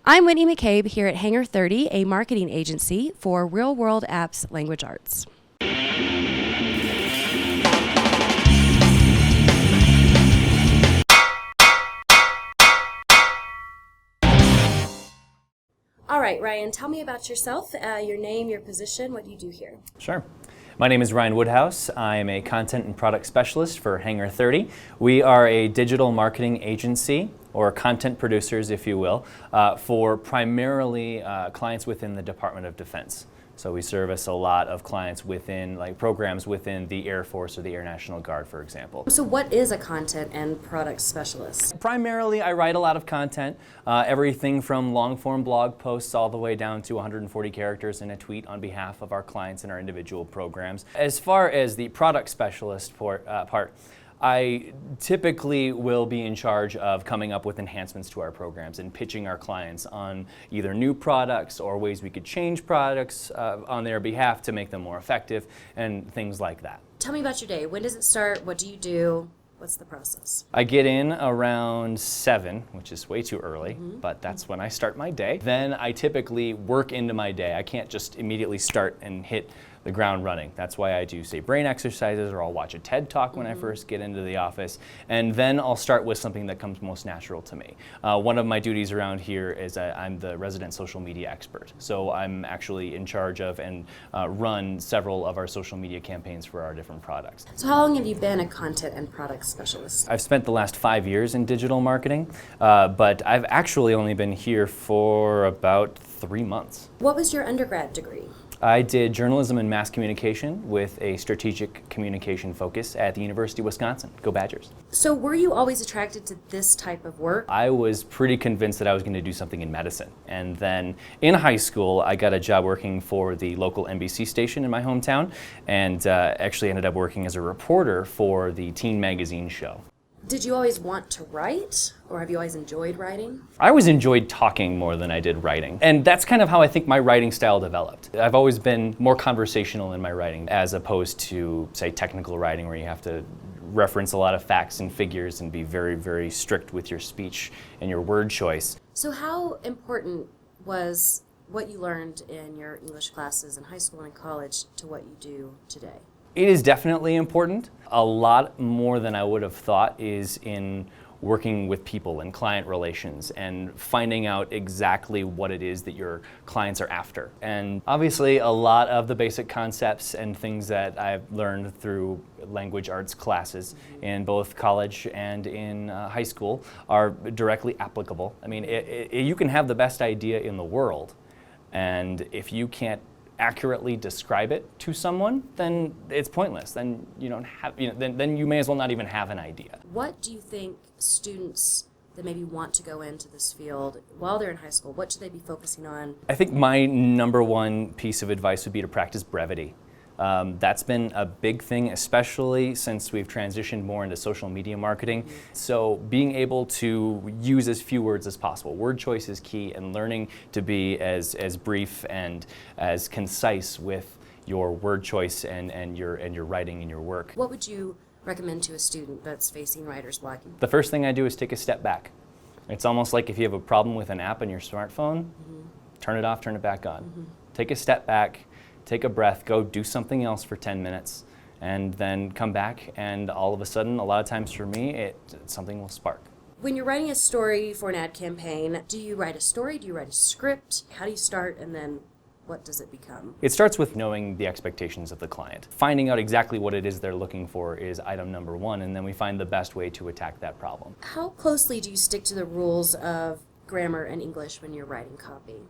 I'm Whitney McCabe here at Hangar 30, a marketing agency for real-world apps language arts. All right, Ryan, tell me about yourself, your name, your position, what do you do here? Sure. My name is Ryan Woodhouse. I am a content and product specialist for Hangar 30. We are a digital marketing agency, or content producers, if you will, for primarily clients within the Department of Defense. So we service a lot of clients within, like programs within the Air Force or the Air National Guard, for example. So what is a content and product specialist? Primarily, I write a lot of content, everything from long-form blog posts all the way down to 140 characters in a tweet on behalf of our clients and our individual programs. As far as the product specialist part, I typically will be in charge of coming up with enhancements to our programs and pitching our clients on either new products or ways we could change products on their behalf to make them more effective and things like that. Tell me about your day. When does it start? What do you do? What's the process? I get in around 7, which is way too early, but that's when I start my day. Then I typically work into my day. I can't just immediately start and hit the ground running. That's why I do, say, brain exercises, or I'll watch a TED Talk when I first get into the office, and then I'll start with something that comes most natural to me. One of my duties around here is I'm the resident social media expert. So I'm actually in charge of and run several of our social media campaigns for our different products. So how long have you been a content and product specialist? I've spent the last 5 years in digital marketing, but I've actually only been here for about 3 months. What was your undergrad degree? I did journalism and mass communication with a strategic communication focus at the University of Wisconsin. Go Badgers. So were you always attracted to this type of work? I was pretty convinced that I was going to do something in medicine. And then in high school, I got a job working for the local NBC station in my hometown, and actually ended up working as a reporter for the teen magazine show. Did you always want to write, or have you always enjoyed writing? I always enjoyed talking more than I did writing. And that's kind of how I think my writing style developed. I've always been more conversational in my writing, as opposed to, say, technical writing, where you have to reference a lot of facts and figures and be very, very strict with your speech and your word choice. So how important was what you learned in your English classes in high school and college to what you do today? It is definitely important. A lot more than I would have thought is in working with people and client relations and finding out exactly what it is that your clients are after. And obviously a lot of the basic concepts and things that I've learned through language arts classes in both college and in high school are directly applicable. I mean, you can have the best idea in the world, and if you can't accurately describe it to someone, then it's pointless. Then you don't have, then you may as well not even have an idea. What do you think students that maybe want to go into this field while they're in high school, what should they be focusing on? I think my number one piece of advice would be to practice brevity. That's been a big thing, especially since we've transitioned more into social media marketing. So being able to use as few words as possible. Word choice is key, and learning to be as brief and as concise with your word choice and your writing and your work. What would you recommend to a student that's facing writer's block? The first thing I do is take a step back. It's almost like if you have a problem with an app on your smartphone, turn it off, turn it back on. Take a step back. Take a breath, go do something else for 10 minutes, and then come back, and all of a sudden, a lot of times for me, something will spark. When you're writing a story for an ad campaign, do you write a story? Do you write a script? How do you start, and then what does it become? It starts with knowing the expectations of the client. Finding out exactly what it is they're looking for is item number one, and then we find the best way to attack that problem. How closely do you stick to the rules of grammar and English when you're writing copy?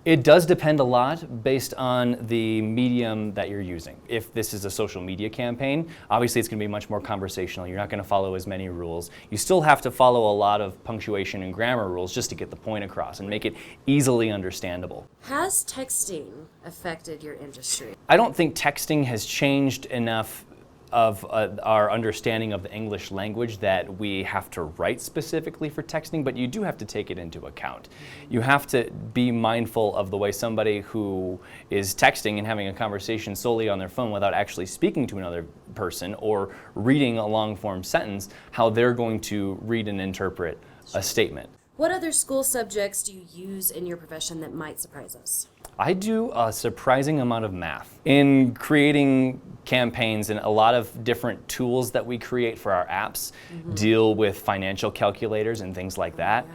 It does depend a lot based on the medium that you're using. If this is a social media campaign, obviously it's going to be much more conversational. You're not going to follow as many rules. You still have to follow a lot of punctuation and grammar rules just to get the point across and make it easily understandable. Has texting affected your industry? I don't think texting has changed enough of our understanding of the English language that we have to write specifically for texting, but you do have to take it into account. You have to be mindful of the way somebody who is texting and having a conversation solely on their phone without actually speaking to another person or reading a long-form sentence, how they're going to read and interpret a statement. What other school subjects do you use in your profession that might surprise us? I do a surprising amount of math. In creating campaigns, and a lot of different tools that we create for our apps deal with financial calculators and things like that.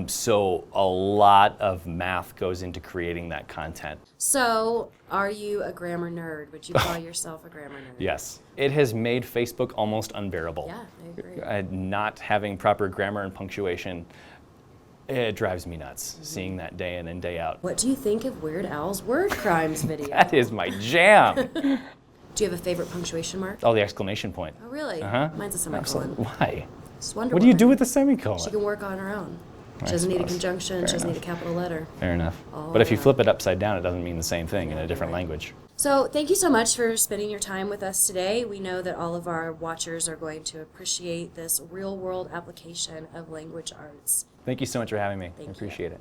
So a lot of math goes into creating that content. So, are you a grammar nerd? Would you call yourself a grammar nerd? Yes. It has made Facebook almost unbearable. Yeah, I agree. Not having proper grammar and punctuation, it drives me nuts, seeing that day in and day out. What do you think of Weird Al's word crimes video? That is my jam. Do you have a favorite punctuation mark? Oh, the exclamation point. Oh, really? Uh-huh. Mine's a semicolon. Absolutely. Why? Just Wonder What do you do Woman. with the semicolon? She can work on her own. She I doesn't need a suppose. conjunction. Fair She doesn't need a enough. capital letter. Fair enough. All But if you around. flip it upside down, it doesn't mean the same thing in a different language. So thank you so much for spending your time with us today. We know that all of our watchers are going to appreciate this real-world application of language arts. Thank you so much for having me. Thank I you. appreciate it.